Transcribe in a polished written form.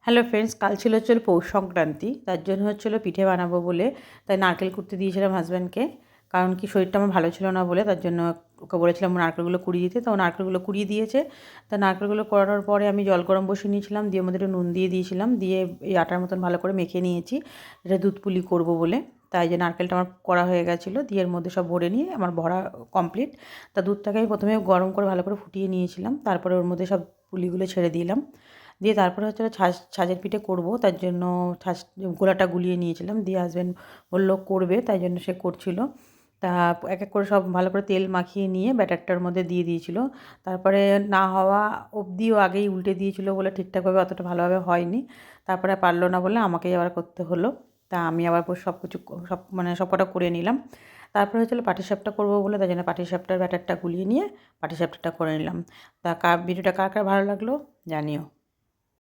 Hello friends, কাল ছিল পৌষ সংক্রান্তি। তার জন্য পিঠে বানাবো বলে তাই নারকেল কুড়তে দিয়েছিলাম হাজব্যান্ডকে। কারণ কি শরীরটা আমার ভালো ছিল না বলে, তার জন্য ওকে বলেছিলাম নারকেলগুলো কুড়িয়ে দিতে। তো নারকেলগুলো কুড়িয়ে দিয়েছে। তা নারকেলগুলো করানোর পরে আমি জল গরম বসিয়ে নিয়েছিলাম, দিয়ে মধ্যে একটু নুন দিয়ে দিয়েছিলাম, দিয়ে এই আটার মতন ভালো করে মেখে নিয়েছি। এটা দুধ পুলি করবো বলে। তাই যে নারকেলটা আমার করা হয়ে গেছিলো, দিয়ে এর মধ্যে সব ভরে নিয়ে আমার ভরা কমপ্লিট। তা দুধটাকে আমি প্রথমে গরম করে ভালো করে ফুটিয়ে নিয়েছিলাম, তারপরে ওর মধ্যে সব পুলিগুলো ছেড়ে দিলাম। দিয়ে তারপরে ছাঁচের পিঠে করব, তার জন্য গোলাটা গুলিয়ে নিয়েছিলাম। দিয়ে হাজব্যান্ড বললো করবে, তাই জন্য সে করছিল। তা এক এক করে সব ভালো করে তেল মাখিয়ে নিয়ে ব্যাটারটার মধ্যে দিয়ে দিয়েছিল। তারপরে না হওয়া অবধিও আগেই উল্টে দিয়েছিল বলে ঠিকঠাকভাবে অতটা ভালোভাবে হয়নি। তারপরে পারলো না বলে আমাকেই আবার করতে হলো। তা আমি আবার সব কিছু সব কটা করে নিলাম। তারপরে পাটিসাপটা করবো বলে, তাই জন্য পাটিসাপটার ব্যাটারটা গুলিয়ে নিয়ে পাটিসাপটাটা করে নিলাম। তা ভিডিওটা কার কার ভালো লাগলো জানিও।